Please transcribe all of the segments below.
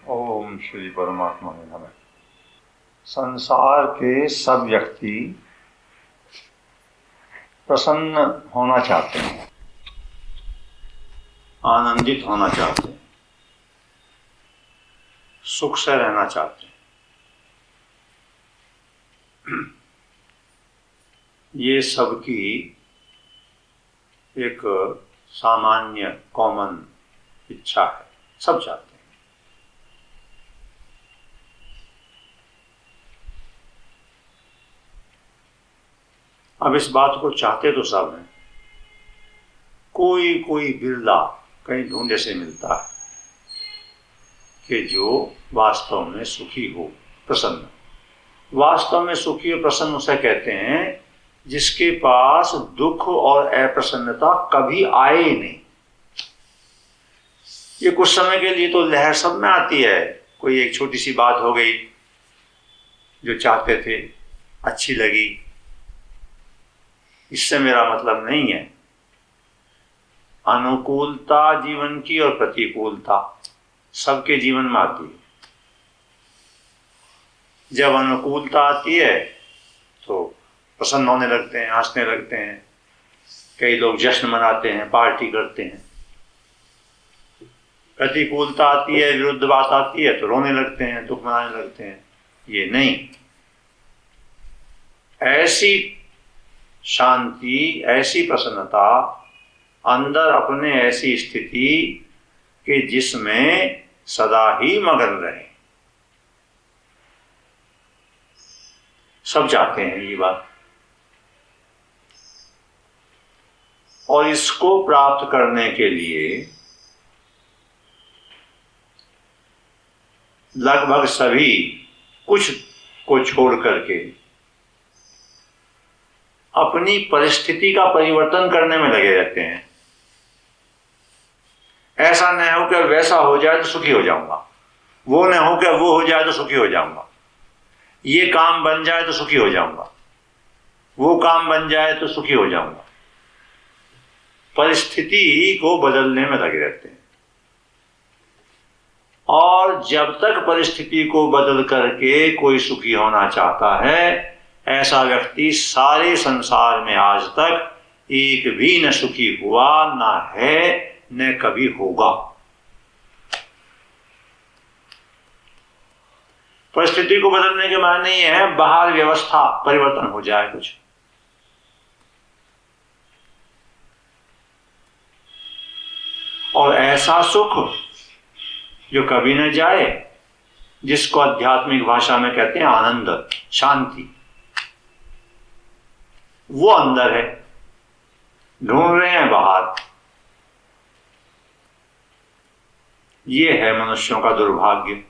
ओम श्री परमात्मा नमः। संसार के सब व्यक्ति प्रसन्न होना चाहते हैं, आनंदित होना चाहते हैं, सुख से रहना चाहते हैं। ये सबकी एक सामान्य कॉमन इच्छा है, सब चाहते हैं। अब इस बात को चाहते तो सब हैं, कोई कोई बिरला कहीं ढूंढे से मिलता है कि जो वास्तव में सुखी हो, प्रसन्न। वास्तव में सुखी और प्रसन्न उसे कहते हैं जिसके पास दुख और अप्रसन्नता कभी आए ही नहीं। ये कुछ समय के लिए तो लहर सब में आती है, कोई एक छोटी सी बात हो गई जो चाहते थे, अच्छी लगी, इससे मेरा मतलब नहीं है। अनुकूलता जीवन की और प्रतिकूलता सबके जीवन में आती है। जब अनुकूलता आती है तो प्रसन्न होने लगते हैं, हंसने लगते हैं, कई लोग जश्न मनाते हैं, पार्टी करते हैं। प्रतिकूलता आती है, विरुद्ध बात आती है तो रोने लगते हैं, दुख मनाने लगते हैं। ये नहीं, ऐसी शांति, ऐसी प्रसन्नता अंदर अपने ऐसी स्थिति कि जिसमें सदा ही मगन रहे, सब चाहते हैं ये बात। और इसको प्राप्त करने के लिए लगभग सभी कुछ को छोड़ करके अपनी परिस्थिति का परिवर्तन करने में लगे रहते हैं। ऐसा न हो कि वैसा हो जाए तो सुखी हो जाऊंगा, वो न हो कि वो हो जाए तो सुखी हो जाऊंगा, ये काम बन जाए तो सुखी हो जाऊंगा, वो काम बन जाए तो सुखी हो जाऊंगा। परिस्थिति को बदलने में लगे रहते हैं। और जब तक परिस्थिति को बदल करके कोई सुखी होना चाहता है, ऐसा व्यक्ति सारे संसार में आज तक एक भी न सुखी हुआ, न है, न कभी होगा। परिस्थिति को बदलने के मायने ये है बाहर व्यवस्था परिवर्तन हो जाए कुछ। और ऐसा सुख जो कभी न जाए, जिसको आध्यात्मिक भाषा में कहते हैं आनंद, शांति, वो अंदर है, ढूंढ रहे हैं बाहर। ये है मनुष्यों का दुर्भाग्य।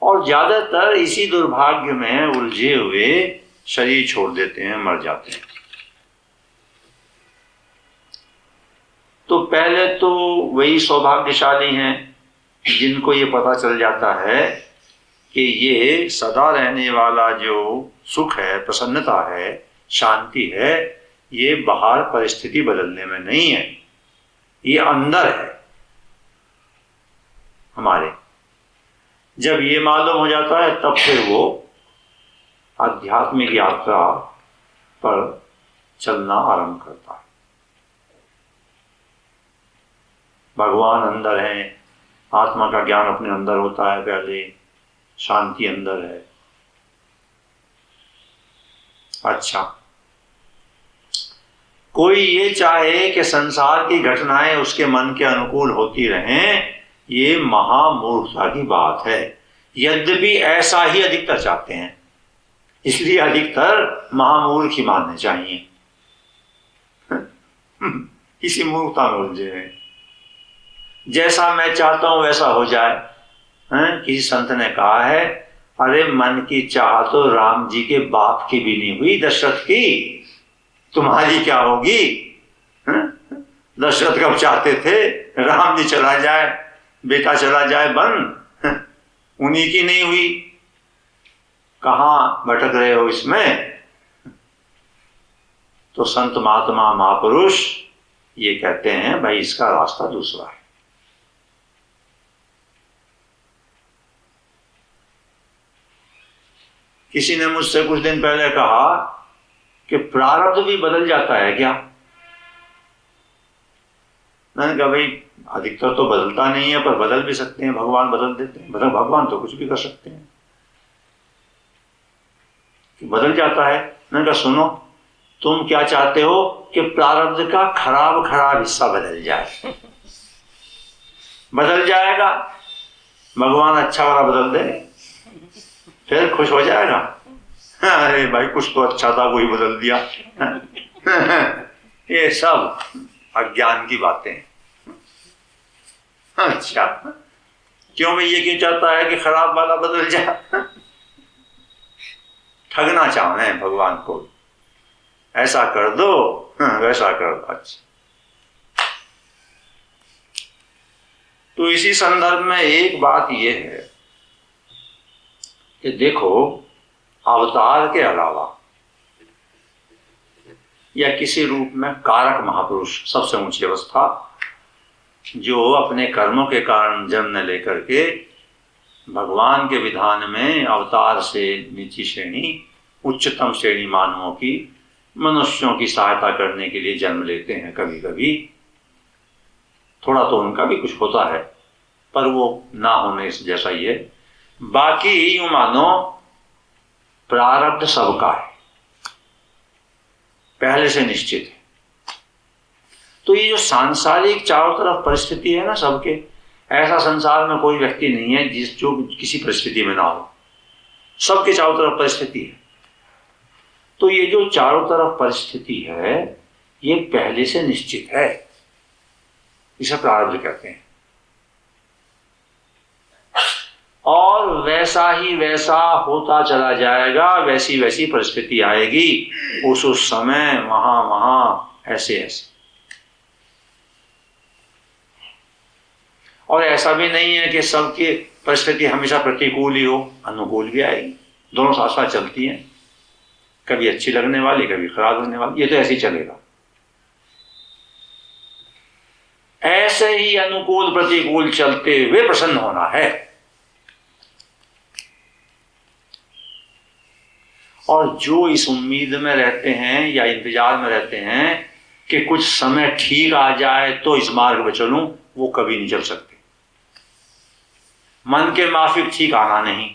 और ज्यादातर इसी दुर्भाग्य में उलझे हुए शरीर छोड़ देते हैं, मर जाते हैं। तो पहले तो वही सौभाग्यशाली हैं जिनको ये पता चल जाता है कि ये सदा रहने वाला जो सुख है, प्रसन्नता है, शांति है, ये बाहर परिस्थिति बदलने में नहीं है, ये अंदर है हमारे। जब ये मालूम हो जाता है तब फिर वो आध्यात्मिक यात्रा पर चलना आरंभ करता है। भगवान अंदर हैं, आत्मा का ज्ञान अपने अंदर होता है, पहले शांति अंदर है। अच्छा, कोई ये चाहे कि संसार की घटनाएं उसके मन के अनुकूल होती रहें, ये महामूर्खता की बात है। यद्यपि ऐसा ही अधिकतर चाहते हैं, इसलिए अधिकतर महामूर्ख ही मानने चाहिए। इसी मूर्खता में उलझे हैं। जैसा मैं चाहता हूं वैसा हो जाए। किसी संत ने कहा है, अरे मन की चाह तो राम जी के बाप की भी नहीं हुई, दशरथ की, तुम्हारी क्या होगी? दशरथ कब चाहते थे राम जी चला जाए, बेटा चला जाए बन, उन्हीं की नहीं हुई। कहां भटक रहे हो इसमें? तो संत महात्मा महापुरुष ये कहते हैं, भाई इसका रास्ता दूसरा है। किसी ने मुझसे कुछ दिन पहले कहा कि प्रारब्ध भी बदल जाता है क्या? मैंने कहा भाई अधिकतर तो बदलता नहीं है, पर बदल भी सकते हैं, भगवान बदल देते हैं। मतलब भगवान तो कुछ भी कर सकते हैं, बदल जाता है। मैंने कहा सुनो, तुम क्या चाहते हो कि प्रारब्ध का खराब खराब हिस्सा बदल जाए? बदल जाएगा, भगवान अच्छा वाला बदल दे, फिर खुश हो जाएगा। अरे भाई कुछ तो अच्छा था, वही बदल दिया। ये सब अज्ञान की बातें हैं। अच्छा, क्यों भाई, ये क्यों चाहता है कि खराब वाला बदल जाए? ठगना चाह रहे हैं भगवान को, ऐसा कर दो वैसा कर दो। अच्छा, तो इसी संदर्भ में एक बात यह है कि देखो, अवतार के अलावा या किसी रूप में कारक महापुरुष, सबसे ऊंची अवस्था, जो अपने कर्मों के कारण जन्म लेकर के भगवान के विधान में अवतार से नीची श्रेणी, उच्चतम श्रेणी मानवों की, मनुष्यों की सहायता करने के लिए जन्म लेते हैं। कभी कभी थोड़ा तो उनका भी कुछ होता है, पर वो ना होने जैसा ही है। बाकी यूं मानो प्रारब्ध सबका है, पहले से निश्चित है। तो ये जो सांसारिक चारों तरफ परिस्थिति है ना सबके, ऐसा संसार में कोई व्यक्ति नहीं है जो किसी परिस्थिति में ना हो। सबके चारों तरफ परिस्थिति है। तो ये जो चारों तरफ परिस्थिति है, ये पहले से निश्चित है, इसे प्रारब्ध कहते हैं। और वैसा ही वैसा होता चला जाएगा, वैसी वैसी परिस्थिति आएगी उस समय, वहां ऐसे ऐसे। और ऐसा भी नहीं है कि सबकी परिस्थिति हमेशा प्रतिकूल ही हो, अनुकूल भी आएगी, दोनों साथ साथ चलती हैं, कभी अच्छी लगने वाली, कभी खराब लगने वाली, ये तो ऐसे ही चलेगा। ऐसे ही अनुकूल प्रतिकूल चलते हुए प्रसन्न होना है। और जो इस उम्मीद में रहते हैं या इंतजार में रहते हैं कि कुछ समय ठीक आ जाए तो इस मार्ग पर चलूं, वो कभी नहीं चल सकते। मन के माफिक ठीक आना नहीं,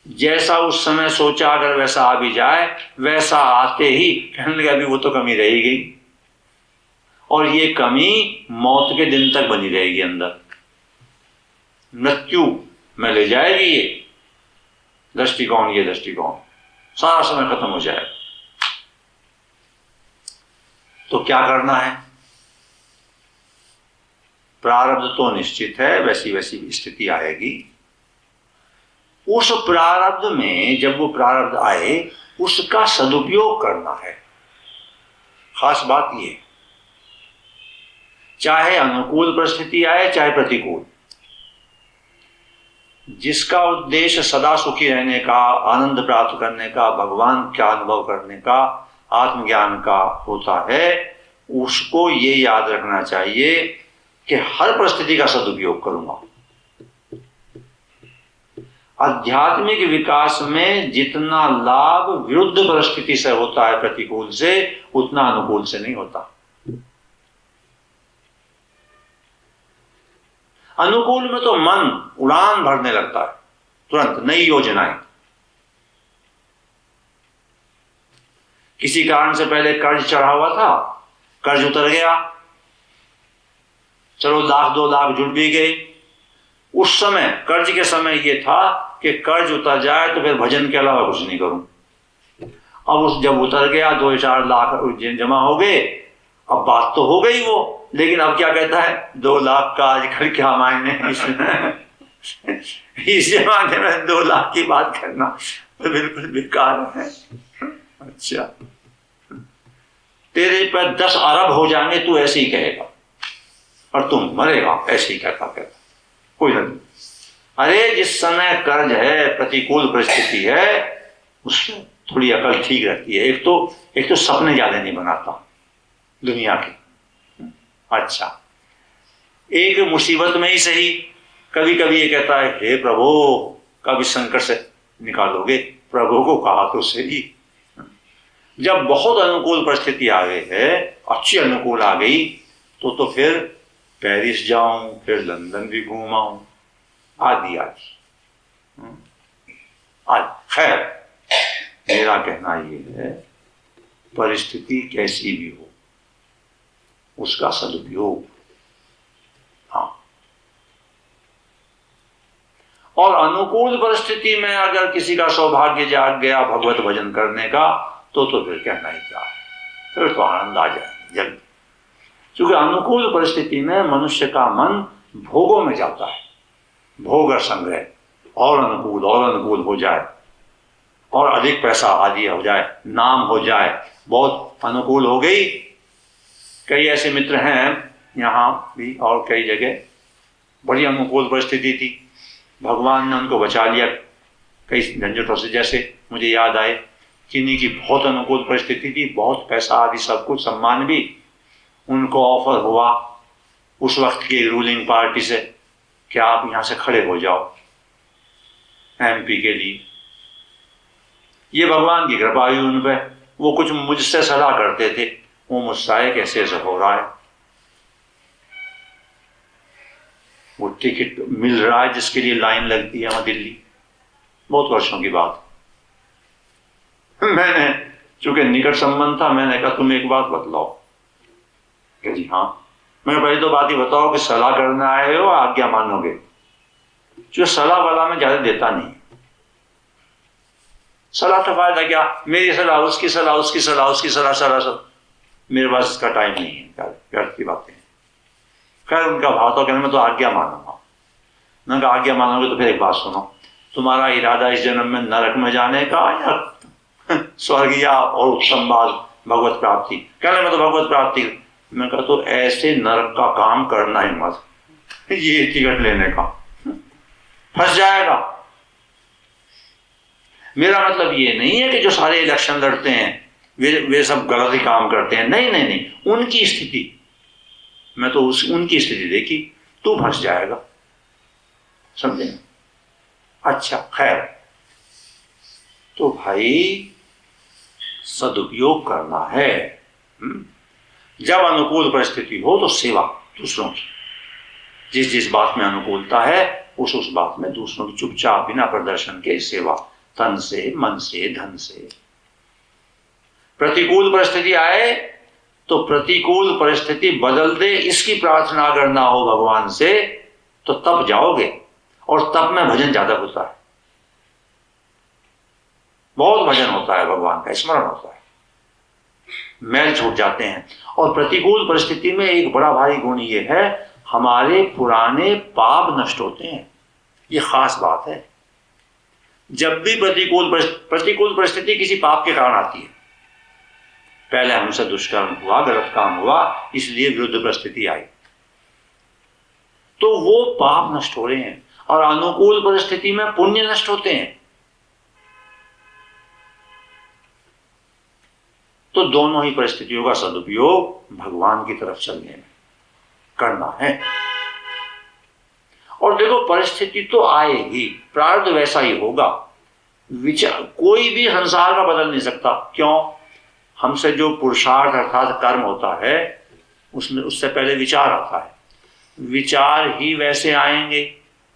जैसा उस समय सोचा अगर वैसा आ भी जाए, वैसा आते ही कहने लगे अभी वो तो कमी रह गई, और ये कमी मौत के दिन तक बनी रहेगी अंदर, मृत्यु में ले जाएगी ये दृष्टिकोण, ये दृष्टिकोण सारा समय खत्म हो जाएगा। तो क्या करना है? प्रारब्ध तो निश्चित है, वैसी वैसी स्थिति आएगी। उस प्रारब्ध में जब वो प्रारब्ध आए, उसका सदुपयोग करना है। खास बात ये, चाहे अनुकूल परिस्थिति आए चाहे प्रतिकूल, जिसका उद्देश्य सदा सुखी रहने का, आनंद प्राप्त करने का, भगवान का अनुभव करने का, आत्मज्ञान का होता है, उसको ये याद रखना चाहिए कि हर परिस्थिति का सदुपयोग करूंगा। आध्यात्मिक विकास में जितना लाभ विरुद्ध परिस्थिति से होता है, प्रतिकूल से, उतना अनुकूल से नहीं होता। अनुकूल में तो मन उड़ान भरने लगता है, तुरंत नई योजनाएं। किसी कारण से पहले कर्ज चढ़ा हुआ था, कर्ज उतर गया, चलो 1 लाख 2 लाख जुड़ भी गए। उस समय, कर्ज के समय ये था कि कर्ज उतर जाए तो फिर भजन के अलावा कुछ नहीं करूं। अब जब उतर गया, 2-4 लाख जमा हो गए, अब बात तो हो गई वो, लेकिन अब क्या कहता है, 2 लाख का आजकल क्या मायने इस जमाने में 2 लाख की बात करना तो बिल्कुल बेकार है। अच्छा, तेरे पर 10 अरब हो जाएंगे, तू ऐसे ही कहेगा, और तुम मरेगा ऐसे ही कहता कोई नहीं। अरे जिस समय कर्ज है, प्रतिकूल परिस्थिति है, उसमें थोड़ी अकल ठीक रहती है। एक तो सपने ज्यादा नहीं बनाता दुनिया के। अच्छा, एक मुसीबत में ही सही कभी कभी ये कहता है, हे प्रभु कब इस संकट से निकालोगे? प्रभु को कहा तो सही। जब बहुत अनुकूल परिस्थिति आ गई है, अच्छी अनुकूल आ गई, तो फिर पेरिस जाऊं, फिर लंदन भी घूमाऊं, आदि आदि। आज खैर, मेरा कहना यह है, परिस्थिति कैसी भी हो उसका सदुपयोग। हाँ, और अनुकूल परिस्थिति में अगर किसी का सौभाग्य जाग गया भगवत भजन करने का, तो फिर कहना ही क्या है, फिर तो आनंद आ जाए जल्दी। क्योंकि अनुकूल परिस्थिति में मनुष्य का मन भोगों में जाता है, भोग और संग्रह, और अनुकूल हो जाए, और अधिक पैसा आदि हो जाए, नाम हो जाए, बहुत अनुकूल हो गई। कई ऐसे मित्र हैं यहाँ भी और कई जगह, बड़ी अनुकूल परिस्थिति थी, भगवान ने उनको बचा लिया कई झंझटों से। जैसे मुझे याद आए, किन्हीं की बहुत अनुकूल परिस्थिति थी, बहुत पैसा आदि सब कुछ, सम्मान भी, उनको ऑफर हुआ उस वक्त की रूलिंग पार्टी से कि आप यहाँ से खड़े हो जाओ एमपी के लिए। ये भगवान की कृपा हुई उन पे। वो कुछ मुझसे सलाह करते थे, वो मुझसे आए कैसे ऐसा हो रहा है, वो टिकट मिल रहा है जिसके लिए लाइन लगती है वहां दिल्ली, बहुत वर्षों की बात। मैंने चूंकि निकट संबंध था, मैंने कहा तुम एक बात बतलाओ। कि जी हाँ। मैं पहले तो बात ही बताओ कि सलाह करने आए हो, आज्ञा मानोगे? जो सलाह वाला में ज्यादा देता नहीं, सलाह का फायदा क्या, मेरी सलाह उसकी सलाह, उसकी सलाह उसकी सलाह, सलाह सब, मेरे पास इसका टाइम नहीं है, व्यर्थ की बातें। खैर उनका भाव तो कहने में तो आज्ञा मानूंगा। मैंने कहा आज्ञा मानोगे तो फिर एक बात सुनो, तुम्हारा इरादा इस जन्म में नरक में जाने का या स्वर्ग या और उत्तम बात भगवत प्राप्ति? कहने में तो भगवत प्राप्ति। मैं कहा तो ऐसे नरक का काम करना ही मत, ये टिकट लेने का, फंस जाएगा। मेरा मतलब ये नहीं है कि जो सारे इलेक्शन लड़ते हैं वे सब गलत ही काम करते हैं, नहीं नहीं नहीं, उनकी स्थिति, मैं तो उनकी स्थिति देखी, तू फंस जाएगा, समझे? अच्छा खैर, तो भाई सदुपयोग करना है। जब अनुकूल परिस्थिति हो तो सेवा दूसरों की, जिस बात में अनुकूलता है उस बात में दूसरों की चुपचाप बिना प्रदर्शन के सेवा, तन से, मन से, धन से। प्रतिकूल परिस्थिति आए तो प्रतिकूल परिस्थिति बदल दे इसकी प्रार्थना अगर ना हो भगवान से, तो तब जाओगे, और तब में भजन ज्यादा होता है, बहुत भजन होता है, भगवान का स्मरण होता है, मैल छूट जाते हैं। और प्रतिकूल परिस्थिति में एक बड़ा भारी गुण ये है, हमारे पुराने पाप नष्ट होते हैं। ये खास बात है। जब भी प्रतिकूल परिस्थिति किसी पाप के कारण आती है, पहले हमसे दुष्कर्म हुआ, गलत काम हुआ, इसलिए विरुद्ध परिस्थिति आई, तो वो पाप नष्ट हो रहे हैं, और अनुकूल परिस्थिति में पुण्य नष्ट होते हैं। तो दोनों ही परिस्थितियों का सदुपयोग भगवान की तरफ चलने में करना है। और देखो परिस्थिति तो आएगी, प्रारब्ध वैसा ही होगा, विचार कोई भी संसार का बदल नहीं सकता। क्यों? हमसे जो पुरुषार्थ अर्थात कर्म होता है उसमें उससे पहले विचार आता है, विचार ही वैसे आएंगे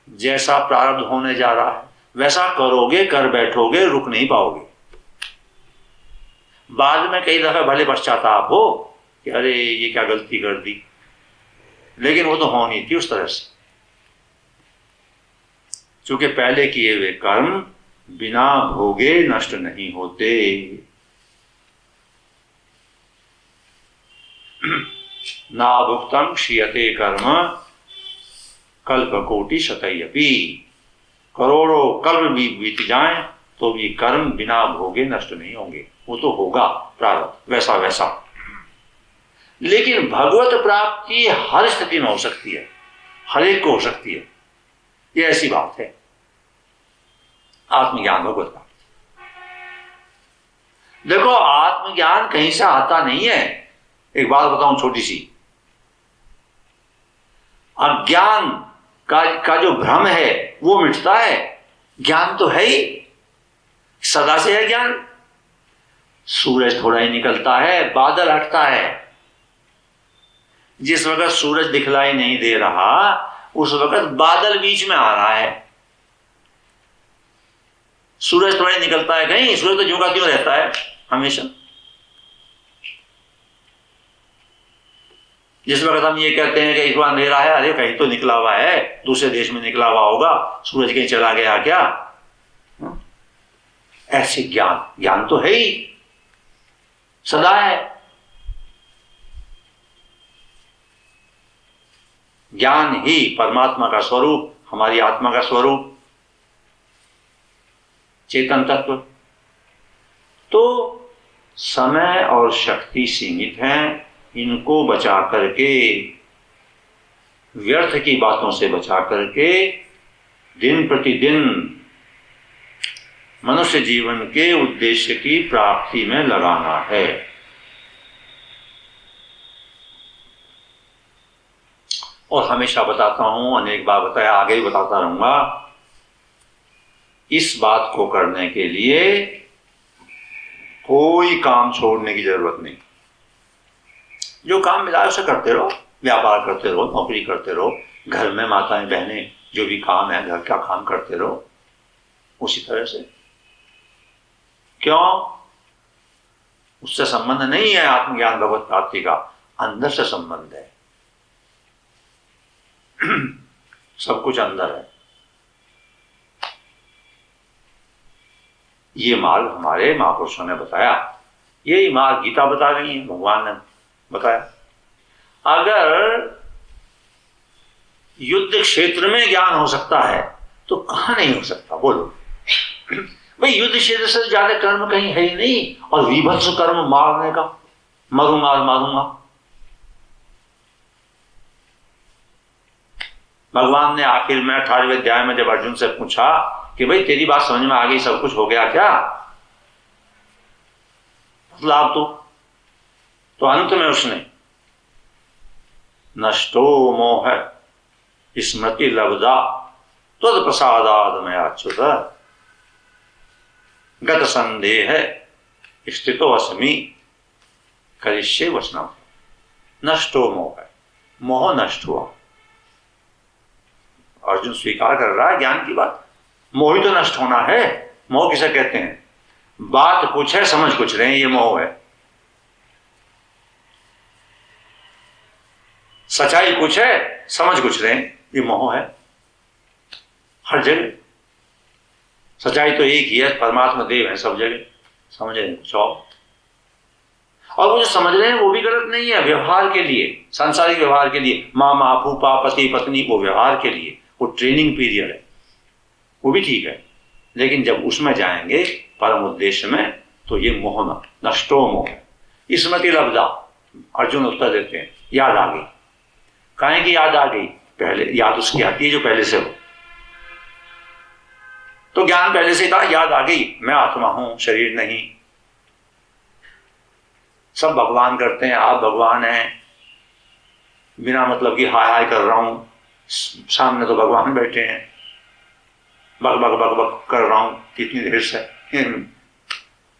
जैसा प्रारब्ध होने जा रहा है, वैसा करोगे, कर बैठोगे, रुक नहीं पाओगे। बाद में कई दफे भले पश्चाताप हो कि अरे ये क्या गलती कर दी, लेकिन वो तो होनी थी उस तरह से, क्योंकि पहले किए हुए कर्म बिना भोगे नष्ट नहीं होते। ना भुक्तम क्षीयते कर्म कल्पकोटि शतयपि, करोड़ों कल्प भी बीत जाएं तो भी कर्म बिना भोगे नष्ट नहीं होंगे, वो तो होगा प्रारब्ध वैसा वैसा। लेकिन भगवत प्राप्ति हर स्थिति में हो सकती है, हर एक को हो सकती है, ये ऐसी बात है। आत्मज्ञान भगवत प्राप्ति, देखो आत्मज्ञान कहीं से आता नहीं है। एक बात बताऊं छोटी सी, अज्ञान का जो भ्रम है वो मिटता है, ज्ञान तो है ही। सदा से है ज्ञान। सूरज थोड़ा ही निकलता है, बादल हटता है। जिस वक्त सूरज दिखलाई नहीं दे रहा उस वक्त बादल बीच में आ रहा है। सूरज थोड़ा ही निकलता है कहीं, सूरज तो ज्यों का त्यों रहता है हमेशा। जिस वक्त हम ये कहते हैं कि इस बार अंधेरा है, अरे कहीं तो निकला हुआ है, दूसरे देश में निकला हुआ होगा, सूरज कहीं चला गया क्या? ऐसे ज्ञान तो है ही, सदा है। ज्ञान ही परमात्मा का स्वरूप, हमारी आत्मा का स्वरूप, चेतन तत्व। तो समय और शक्ति सीमित हैं, इनको बचा करके, व्यर्थ की बातों से बचा करके दिन प्रतिदिन मनुष्य जीवन के उद्देश्य की प्राप्ति में लगाना है। और हमेशा बताता हूं, अनेक बार बताया, आगे भी बताता रहूंगा, इस बात को करने के लिए कोई काम छोड़ने की जरूरत नहीं। जो काम मिला है उसे करते रहो, व्यापार करते रहो, नौकरी करते रहो, घर में माताएं बहनें जो भी काम है घर का काम करते रहो उसी तरह से। क्यों? उससे संबंध नहीं है आत्मज्ञान भगवत प्राप्ति का, अंदर से संबंध है। सब कुछ अंदर है। ये मार्ग हमारे महापुरुषों ने बताया, यही मार्ग गीता बता रही है, भगवान ने बताया। अगर युद्ध क्षेत्र में ज्ञान हो सकता है तो कहां नहीं हो सकता? बोलो भाई, युद्ध क्षेत्र से ज्यादा कर्म कहीं है ही नहीं। और विभत्स कर्म मारने का, मरूंगा और मारूंगा। भगवान ने आखिर में 18वें अध्याय में जब अर्जुन से पूछा कि भाई तेरी बात समझ में आ गई, सब कुछ हो गया क्या? लाभ तो अंत में उसने नष्टो मोह स्मृति लब्धा तद प्रसादाद में अच्युत गत संदेह स्थितो अस्मि करिष्ये वचनम। नष्टो मोह, मोह नष्ट हुआ। अर्जुन स्वीकार कर रहा है ज्ञान की बात। मोह ही तो नष्ट होना है। मोह किसे कहते हैं? बात कुछ है, समझ कुछ रहे हैं, ये मोह है। सच्चाई कुछ है, समझ कुछ रहे हैं, ये मोह है। हर जगह सच्चाई तो एक ही है, परमात्मा देव है सब जगह, समझ रहे हैं कुछ और वो जो समझ रहे हैं वो भी गलत नहीं है। व्यवहार के लिए, सांसारिक व्यवहार के लिए, मामा फूफा पति पत्नी, वो व्यवहार के लिए, वो ट्रेनिंग पीरियड है, वो भी ठीक है। लेकिन जब उसमें जाएंगे परम उद्देश्य में, तो ये मोह नष्टो मोह स्मृति लब्धा। अर्जुन उत्तर देते हैं, याद आ गई। काहे की याद आ गई? पहले याद उसकी आती है जो पहले से हो। तो ज्ञान पहले से था, याद आ गई, मैं आत्मा हूं, शरीर नहीं। सब भगवान करते हैं, आप भगवान हैं, बिना मतलब कि हाय हाय कर रहा हूं, सामने तो भगवान बैठे हैं, बक बक बक बक कर रहा हूं कितनी देर से।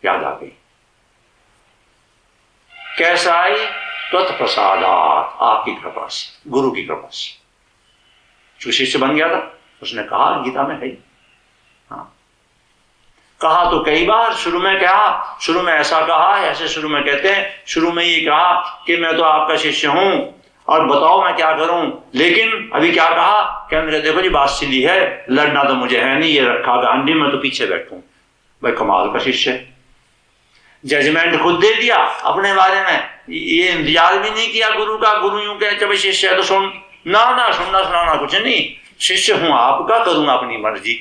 याद आ गई। कैसा आई? त्वत्प्रसादात्, आपकी कृपा से, गुरु की कृपा से। जो शिष्य बन गया था उसने कहा, गीता में है। हाँ, कहा तो कई बार। शुरू में कहा, शुरू में ऐसा कहा, ऐसे शुरू में कहते हैं, शुरू में ये कहा कि मैं तो आपका शिष्य हूं और बताओ मैं क्या करूं। लेकिन अभी क्या कहा? कहने देखो जी बात सीधी है, लड़ना तो मुझे है नहीं, ये रखा गांधी, मैं तो पीछे बैठूं। भाई कमाल का शिष्य है। जजमेंट खुद दे दिया अपने बारे में, ये इंतजार भी नहीं किया गुरु का। गुरु यूं कहे भाई शिष्य है तो सुन, ना सुनना सुनाना कुछ नहीं, शिष्य हूं आपका, करूंगा अपनी मर्जी।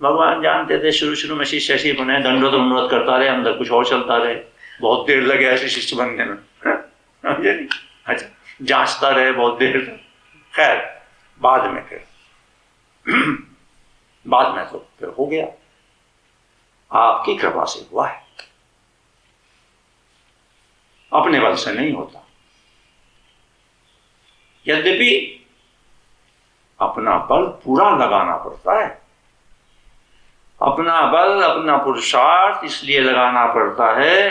भगवान जानते थे शुरू शुरू में शिष्य ऐसे ही बने, दंडोत अनुरोध करता रहे, अंदर कुछ और चलता रहे, बहुत देर लगे ऐसे शिष्य बनने में। अच्छा, जांचता रहे बहुत देर तक। खैर बाद में फिर बाद में तो फिर हो गया, आपकी कृपा से हुआ है, अपने बल से नहीं होता। यद्यपि अपना बल पूरा लगाना पड़ता है, अपना बल, अपना पुरुषार्थ इसलिए लगाना पड़ता है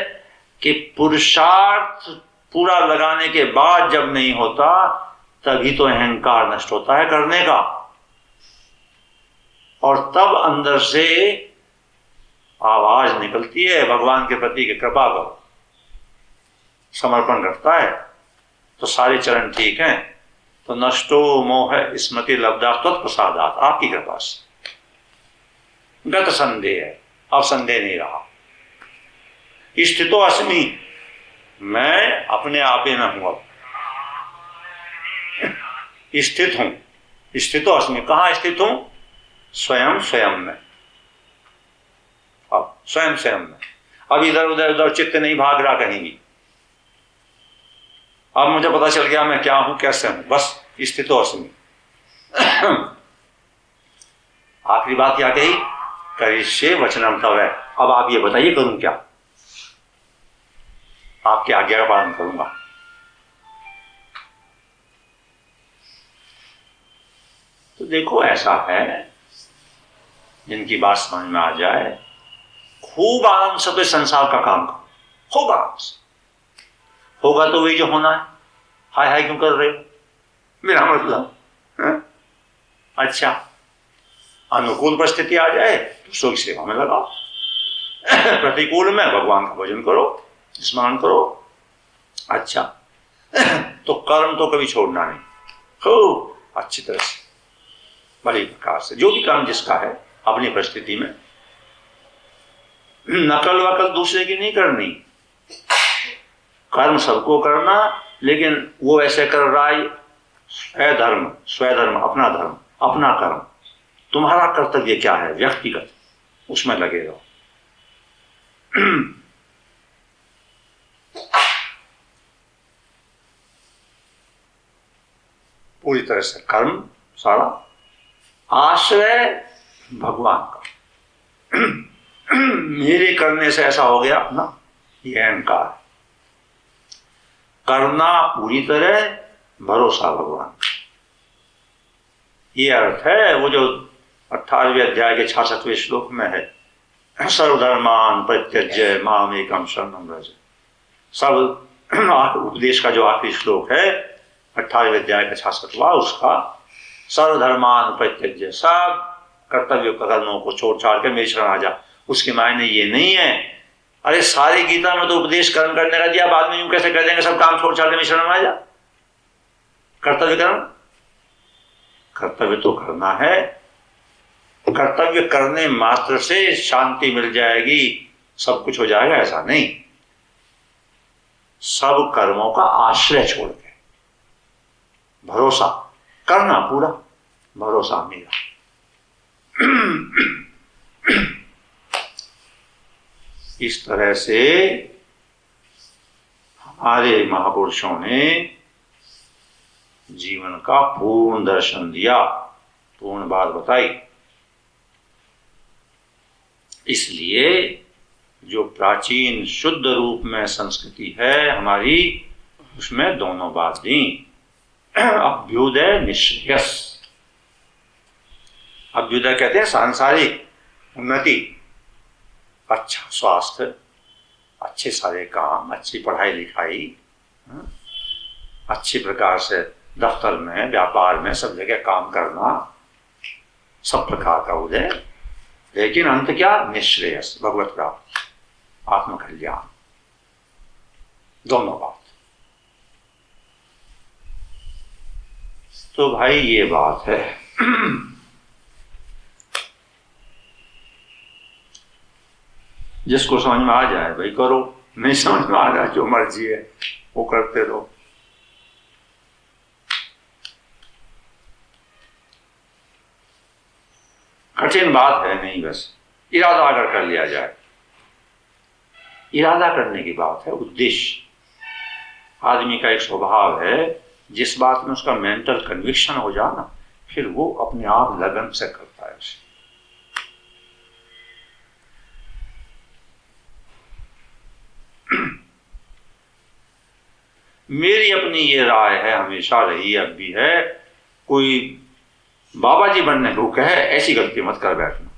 कि पुरुषार्थ पूरा लगाने के बाद जब नहीं होता तभी तो अहंकार नष्ट होता है करने का, और तब अंदर से आवाज निकलती है भगवान के प्रति की कृपा करो। समर्पण करता है तो सारे चरण ठीक हैं, तो नष्टो मोह स्मृति लब्धा तत्प्रसादात, आपकी कृपा से गत संदेह है, अब संदेह नहीं रहा। स्थितो अस्मि, मैं अपने आप ही में हूं, अब स्थित हूं। स्थितो अस्मि, कहां स्थित हूं? स्वयं स्वयं में, अब स्वयं स्वयं में। अब इधर उधर चित्त नहीं भाग रहा कहीं भी। अब मुझे पता चल गया मैं क्या हूं, कैसे हूं, बस स्थितो अस्मि। आखिरी बात क्या कही? करिष्ये वचनम तव है। अब आप ये बताइए करूं क्या? आपकी आज्ञा का पालन करूंगा। तो देखो ऐसा है, जिनकी बात समझ में आ जाए, खूब आराम से तो संसार का काम करो, खूब आराम से। होगा तो वही जो होना है। हाय हाय क्यों कर रहे हो? मेरा मतलब है? अच्छा, अनुकूल परिस्थिति आ जाए तो दूसरों की सेवा में लगाओ, प्रतिकूल में भगवान का भजन करो, स्मरण करो। अच्छा, तो कर्म तो कभी छोड़ना नहीं, खूब अच्छी तरह से बड़ी प्रकार से जो भी काम जिसका है अपनी परिस्थिति में। नकल वकल दूसरे की नहीं करनी, कर्म सबको करना, लेकिन वो ऐसे कर रहा है स्वधर्म, स्वधर्म, अपना धर्म, अपना कर्म। तुम्हारा कर्तव्य क्या है व्यक्तिगत, उसमें लगे रहो। पूरी तरह से कर्म सारा, आश्रय भगवान का। मेरे करने से ऐसा हो गया ना, ये अहंकार। करना पूरी तरह, भरोसा भगवान। ये अर्थ है वो जो 18वें अध्याय के 66वें श्लोक में है, सर्वधर्मान परित्यज्य माम एकम शरणम व्रज। सब उपदेश का जो आखिरी श्लोक है 18वें अध्याय का 66वां, उसका सर्वधर्मान परित्यज्य, सब कर्तव्य कर्मों को छोड़ छाड़ के मेरे शरण आ जा। उसके मायने ये नहीं है अरे सारी गीता में तो उपदेश कर्म करने का दिया, बाद में यूं कैसे कर देंगे सब काम छोड़ छाड़ के मेरे शरण आ जा। कर्तव्य कर्म, कर्तव्य तो करना है। कर्तव्य करने मात्र से शांति मिल जाएगी, सब कुछ हो जाएगा, ऐसा नहीं। सब कर्मों का आश्रय छोड़ के भरोसा करना, पूरा भरोसा मेरा। इस तरह से हमारे महापुरुषों ने जीवन का पूर्ण दर्शन दिया, पूर्ण बात बताई। इसलिए जो प्राचीन शुद्ध रूप में संस्कृति है हमारी, उसमें दोनों बात दी, अभ्युदय निश्रेयस। अभ्युदय कहते हैं सांसारिक उन्नति, अच्छा स्वास्थ्य, अच्छे सारे काम, अच्छी पढ़ाई लिखाई, अच्छी प्रकार से दफ्तर में, व्यापार में, सब जगह काम करना, सब प्रकार का उदय। लेकिन अंत क्या? निश्रेयस, भगवत प्राप्ति, आत्मकल्याण, दोनों बात। तो भाई ये बात है। जिसको समझ में आ जाए भाई करो, नहीं समझ में आ रहा जो मर्जी है वो करते रहो। कठिन बात है नहीं, बस इरादा अगर कर लिया जाए, इरादा करने की बात है, उद्देश्य। आदमी का एक स्वभाव है, जिस बात में उसका मेंटल कन्विक्शन हो जाए ना, फिर वो अपने आप लगन से करता है उसे। मेरी अपनी ये राय है, हमेशा रही, अब भी है, कोई बाबा जी बनने को कहे ऐसी गलती मत कर बैठना।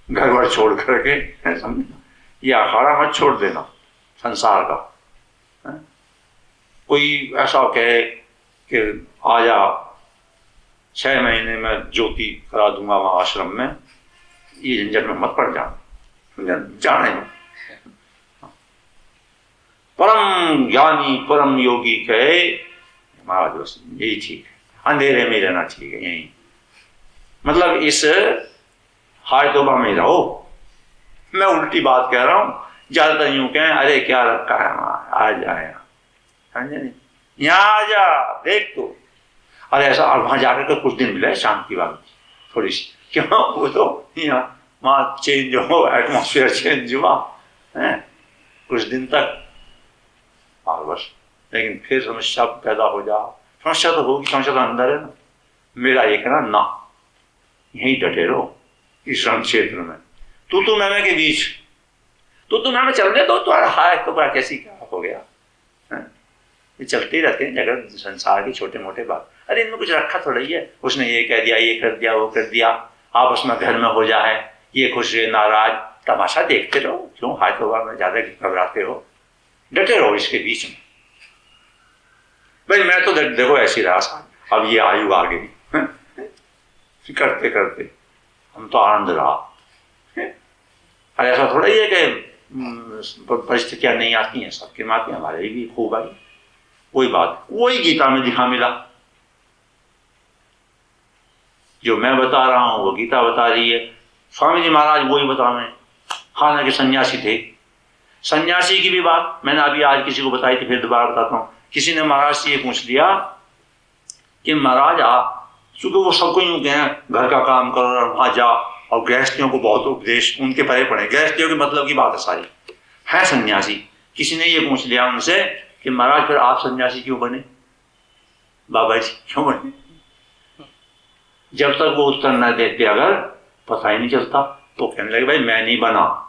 घर वर छोड़ करके, समझना, ये अखाड़ा मत छोड़ देना संसार का। कोई ऐसा कहे कि आजा 6 महीने में ज्योति करा दूंगा वहां आश्रम में, ये झंझट में मत पड़ जाने में। परम ज्ञानी परम योगी कहे महाराज बस यही ठीक है, अंधेरे में रहना ठीक है, यही मतलब इस हाय तौबा में रहो। मैं उल्टी बात कह रहा हूं, ज्यादातर यूं कहें अरे क्या रखा है वहां, आ जाए समझे नहीं, यहाँ आ जा देख तो। अरे ऐसा, और वहां जाकर के कुछ दिन मिले शांति वाली थोड़ी सी, क्यों वो तो यहाँ वहां चेंज हो, एटमोस्फेयर चेंज हुआ है कुछ दिन तक, और बस लेकिन फिर समस्या पैदा हो जा, समस्या तो होगी, समस्या तो अंदर है ना। मेरा ये कहना ना, यहीं डटे रहो इस रण क्षेत्र में, तू मैं के बीच, तू मैं चलने दो, तुम्हारा हाय तो बड़ा कैसी क्या हो गया है? ये चलते ही रहते हैं जगत संसार की छोटे मोटे बात। अरे इनमें कुछ रखा थोड़ा ही है, उसने ये कह दिया, ये कर दिया, वो कर दिया, आपस में घर में हो जाए, ये खुश है नाराज, तमाशा देखते रहो, क्यों हाय तौबा में ज्यादा घबराते हो, डटे रहो इसके बीच में। भाई मैं तो देखो ऐसी रहा, अब ये आयु आ गई करते करते हम तो आनंद रहा। अरे ऐसा थोड़ा ही है कि परिस्थितियां नहीं आती हैं, सबके में आती हैं, हमारे भी खूब आई, कोई बात, वही गीता में दिखा मिला, जो मैं बता रहा हूं वो गीता बता रही है। स्वामी जी महाराज वही बता रहे हैं, हालांकि सन्यासी थे। सन्यासी की भी बात मैंने अभी आज किसी को बताई थी, फिर दोबारा बताता हूं। किसी ने महाराज से ये पूछ लिया कि महाराज आप, चूंकि वो सबको यूं कहें घर का काम करो और वहां जा, और गृहस्थियों को बहुत उपदेश उनके परे पड़े, गृहस्थियों के मतलब की बात है सारी, है सन्यासी। किसी ने ये पूछ लिया उनसे कि महाराज फिर आप सन्यासी क्यों बने, बाबा जी क्यों बने? जब तक वो उत्तर न देते अगर पता ही नहीं चलता, तो कहने लगे भाई मैं नहीं बना,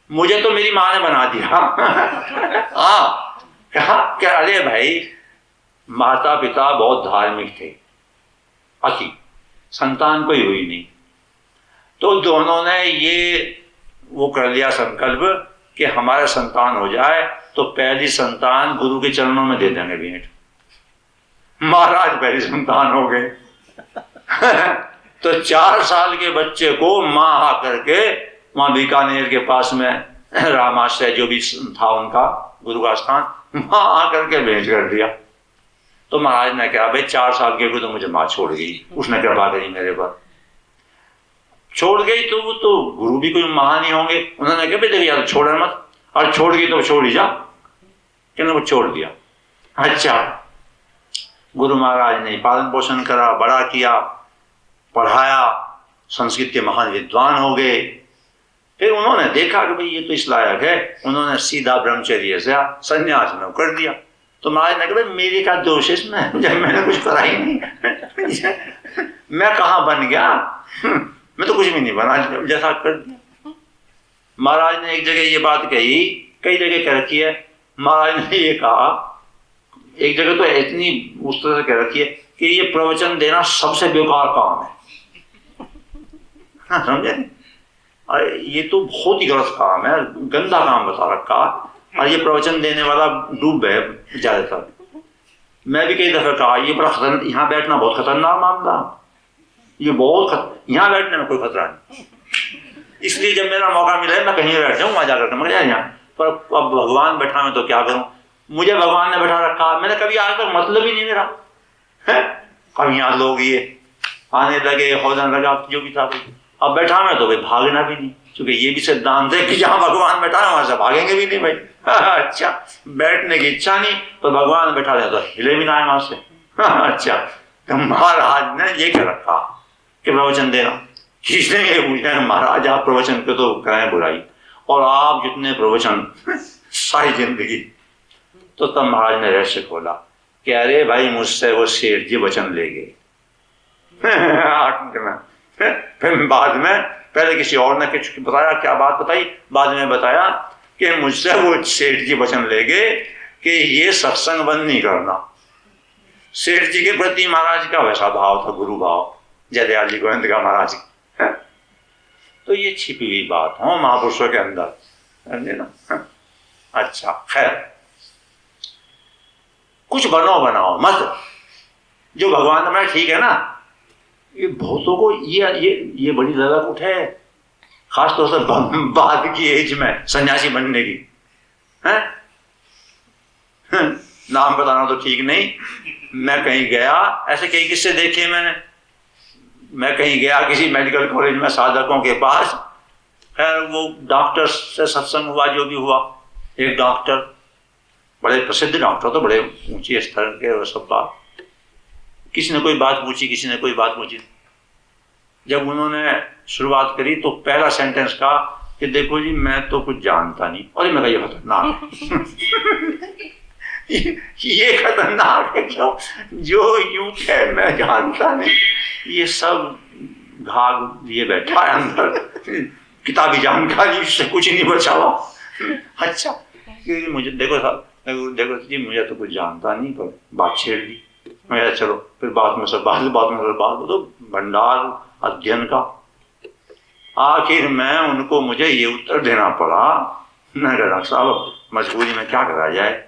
मुझे तो मेरी माँ ने बना दिया हाँ, कहा क्या, अरे भाई माता पिता बहुत धार्मिक थे, अति, संतान कोई हुई नहीं, तो दोनों ने ये वो कर लिया संकल्प कि हमारा संतान हो जाए तो पहली संतान गुरु के चरणों में दे देंगे भेंट। महाराज पहली संतान हो गए तो 4 साल के बच्चे को माँ आ करके वहां बीकानेर के पास में रामाश्रय जो भी था उनका गुरु का स्थान, माँ आकर के भेंट कर दिया। तो महाराज ने कहा भाई 4 साल के को तो मुझे माँ छोड़ गई, उसने कृपा करी मेरे पर, छोड़ गई तो वो तो गुरु भी कोई महान ही होंगे, उन्होंने कहा भाई यार छोड़ मत, और छोड़ गई तो छोड़ ही जा, कहने वो छोड़ दिया। अच्छा, गुरु महाराज ने पालन पोषण करा, बड़ा किया, पढ़ाया, संस्कृत के महान विद्वान हो गए। फिर उन्होंने देखा कि भाई ये तो इस लायक है, उन्होंने सीधा ब्रह्मचर्य से संन्यास में कर दिया। तो महाराज ने कहा मेरी क्या दोष है इसमें, जब मैंने कुछ करा ही नहीं मैं कहाँ बन गया मैं तो कुछ भी नहीं बना, जैसा कर दिया। महाराज ने एक जगह ये बात कही, कई जगह कह रखी है, महाराज ने ये कहा एक जगह तो इतनी उस तरह से कह रखी है कि ये प्रवचन देना सबसे बेकार काम है हाँ, समझे? अरे ये तो बहुत ही गलत काम है, गंदा काम बता रखा, और ये प्रवचन देने वाला डूब है ज्यादातर। मैं भी कई दफे कहा ये बड़ा खतरनाक, यहाँ बैठना बहुत खतरनाक मामला, ये बहुत यहाँ बैठने में कोई खतरा नहीं, इसलिए जब मेरा मौका मिला है मैं कहीं बैठ जाऊँ वहां जाकर, मगर यहाँ पर अब भगवान बैठा मैं तो क्या करूं, मुझे भगवान ने बैठा रखा, मैंने कभी आज तक मतलब ही नहीं मेरा है। अब यहाँ लोग ये आने लगे, होने लगा, जो भी था भाई, अब बैठा मैं तो भाई भागना भी नहीं, क्योंकि ये भी सिद्धांत है कि जहाँ भगवान बैठा है वहां से भागेंगे भी नहीं भाई अच्छा, बैठने की इच्छा नहीं तो भगवान बैठा रहे तो हिले भी ना है वहां से अच्छा, तो महाराज ने ये कर रखा कि प्रवचन देना। किसने ये पूछा महाराज आप प्रवचन के तो कराएं बुराई, और आप जितने प्रवचन सारी जिंदगी। तो तब महाराज ने रहस्य खोला कि अरे भाई मुझसे वो सेठ जी वचन ले गए फिर बाद में, पहले किसी और ने बताया, क्या बात बताई, बाद में बताया कि मुझसे वो सेठ जी वचन ले गए कि ये सत्संग बंद नहीं करना। सेठ जी के प्रति महाराज का वैसा भाव था, गुरु भाव, जयदयाल जी गोविंद का महाराज तो ये छिपी हुई बात हो महापुरुषों के अंदर, समझे ना। अच्छा खैर, कुछ बनाओ मत, जो भगवान ने बनाया ठीक है ना। ये बहुतों को ये बड़ी ललक उठे, खासतौर से बाद की एज में सन्यासी बनने की है। नाम बताना तो ठीक नहीं। मैं कहीं गया, ऐसे कई किस्से देखे मैंने। मैं कहीं गया किसी मेडिकल कॉलेज में साधकों के पास, खैर वो डॉक्टर से सत्संग हुआ, जो भी हुआ। एक डॉक्टर, बड़े प्रसिद्ध डॉक्टर, तो बड़े ऊंचे स्तर के, वो सब बात, किसी ने कोई बात पूछी। जब उन्होंने शुरुआत करी तो पहला सेंटेंस कहा कि देखो जी मैं तो कुछ जानता नहीं। और मैं कहा ये खतरनाक ये खतरनाक है क्यों? जो यूं है मैं जानता नहीं, ये सब घाघ ये बैठा है अंदर, किताबी जानकारी से कुछ नहीं बचा हुआ। अच्छा मुझे देखो जी मुझे तो कुछ जानता नहीं, पर बात छेड़ दी। मैं चलो फिर बात में तो भंडार अध्ययन का। आखिर में उनको मुझे ये उत्तर देना पड़ा, मैं डॉक्टर साहब मजबूरी में क्या करा जाए,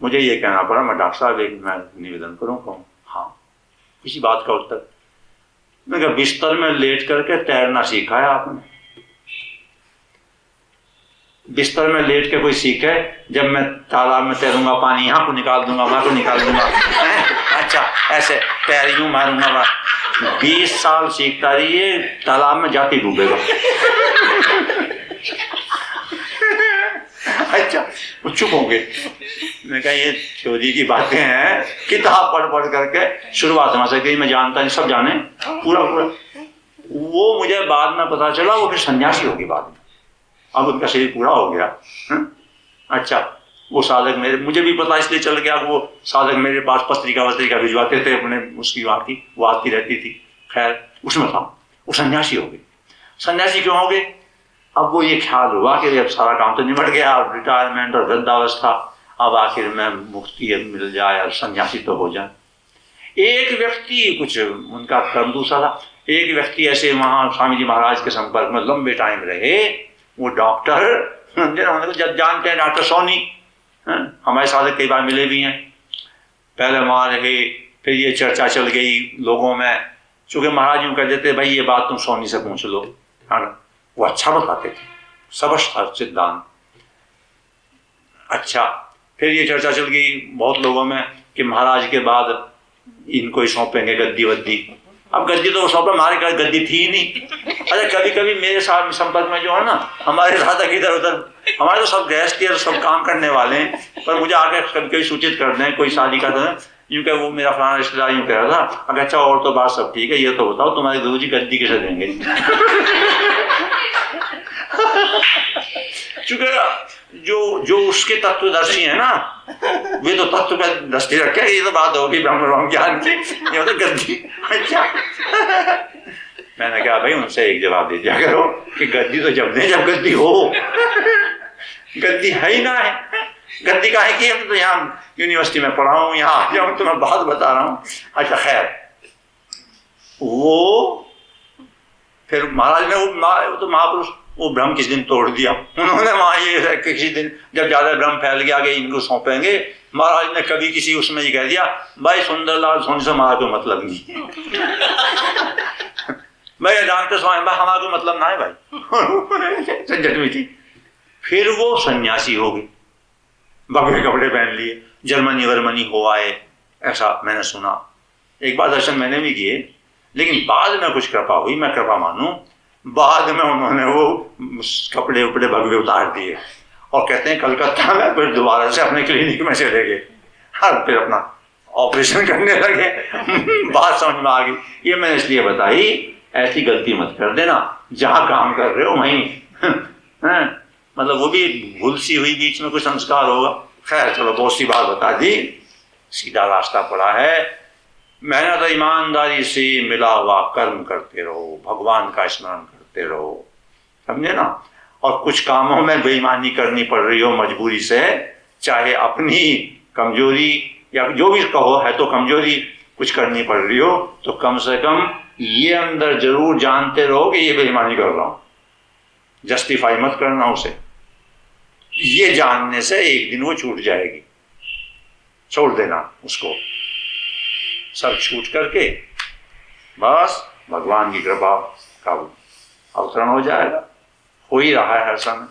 मुझे ये कहना पड़ा, मैं डॉक्टर साहब एक मैं निवेदन करूँ, कहूँ हाँ किसी बात का उत्तर। मैं कहा बिस्तर में लेट करके तैरना सीखा है आपने? बिस्तर में लेट के कोई सीखे? जब मैं तालाब में तैरूंगा पानी यहाँ को निकाल दूंगा, वहां को निकाल दूंगा, अच्छा ऐसे पैर यूं मारूंगा, 20 साल सीखता रहिए, तालाब में जाती डूबेगा। अच्छा वो चुप हो गए। मैं कहा ये चोरी की बातें हैं, किताब पढ़ करके शुरुआत में से मैं जानता नहीं, सब जाने पूरा। वो मुझे बाद में पता चला वो फिर सन्यासी होगी बाद में, अब उनका शरीर पूरा हो गया। अच्छा वो साधक मुझे भी पता इसलिए चल गया, वो साधक मेरे पास पत्रिका भिजवाते थे अपने, उसकी वो आती रहती थी। खैर उसमें था, वो सन्यासी हो गए। सन्यासी क्यों हो गए? अब वो ये ख्याल हुआ कि अब सारा काम तो निमट गया, रिटायरमेंट और वृद्धावस्था, अब आखिर में मुक्ति मिल जाए और सन्यासी तो हो जाए। एक व्यक्ति, कुछ उनका कर्म दूसरा था, एक व्यक्ति ऐसे वहां स्वामी जी महाराज के संपर्क में लंबे टाइम रहे। वो डॉक्टर, जब जानते हैं डॉक्टर सोनी, हमारे साथ कई बार मिले भी हैं। पहले वहां रहे, फिर ये चर्चा चल गई लोगों में, चूंकि महाराज यूं कह देते भाई ये बात तुम सोनी से पूछ लो, है ना। वो अच्छा बताते थे, सबश था सिद्धांत। अच्छा फिर ये चर्चा चल गई बहुत लोगों में कि महाराज के बाद इनको ही सौंपेंगे गद्दी वद्दी। अब गद्दी तो सौंपे, हमारे घर गद्दी थी ही नहीं। अच्छा कभी कभी मेरे साथ संपर्क में जो है ना, हमारे साथ इधर उधर, हमारे तो सब गैस थे, सब काम करने वाले हैं, पर मुझे आगे कभी कभी सूचित कर दें कोई शादी का था, यूं क्या वो मेरा फलाना रिश्तेदार यूं कह रहा था, अगर अच्छा और तो बात सब ठीक है, ये तो बताओ तुम्हारे गुरुजी गद्दी कैसे देंगे? चूंकि जो उसके तत्वदर्शी है ना, वे तो तत्व का दृष्टि रखे, ये तो बात होगी ब्रह्म ज्ञान की, ये तो गद्दी। अच्छा मैंने कहा भाई उनसे एक जवाब दे दिया करो कि गद्दी तो जब नहीं जब गद्दी हो, गद्दी है ही ना है, गद्दी का है कि हम तो यहाँ यूनिवर्सिटी में पढ़ा हूँ, यहाँ आ जाऊँ तो मैं बात बता रहा हूँ। अच्छा खैर वो फिर महाराज ने वो तो महापुरुष, वो भ्रम किस दिन तोड़ दिया उन्होंने। वहां ये किसी दिन जब ज्यादा भ्रम फैल गया कि इनको सौंपेंगे, महाराज ने कभी किसी उसमें ये कह दिया भाई सुंदरलाल सोनी से हमारा कोई मतलब नहीं। भाई डॉक्टर स्वामी भाई हमारा कोई मतलब ना है भाई। झंझट हुई थी। फिर वो सन्यासी हो गए, बगले कपड़े पहन लिए, जर्मनी हो आए, ऐसा मैंने सुना। एक बार दर्शन मैंने भी किए, लेकिन बाद में कुछ कृपा हुई, मैं कृपा मानूं, बाद में उन्होंने वो कपड़े उपड़े भगवे उतार दिए और कहते हैं कलकत्ता में फिर दोबारा से अपने क्लिनिक में चले गए, और फिर अपना ऑपरेशन करने लगे। बात समझ में आ गई। ये मैंने इसलिए बताई, ऐसी गलती मत कर देना, जहां काम कर रहे हो वहीं मतलब वो भी भूल सी हुई, बीच में कोई संस्कार होगा। खैर चलो बहुत सी बात बता दी, सीधा रास्ता पड़ा है। मेहनत ईमानदारी से मिला हुआ कर्म करते रहो, भगवान का स्मरण करते रहो, समझे ना। और कुछ कामों में बेईमानी करनी पड़ रही हो मजबूरी से, चाहे अपनी कमजोरी या जो भी कहो, है तो कमजोरी, कुछ करनी पड़ रही हो तो कम से कम ये अंदर जरूर जानते रहो कि ये बेईमानी कर रहा हूं। जस्टिफाई मत करना उसे। ये जानने से एक दिन वो छूट जाएगी। छोड़ देना उसको, सब छूट करके बस भगवान की कृपा का अवतरण हो जाएगा। हो ही रहा है हर समय।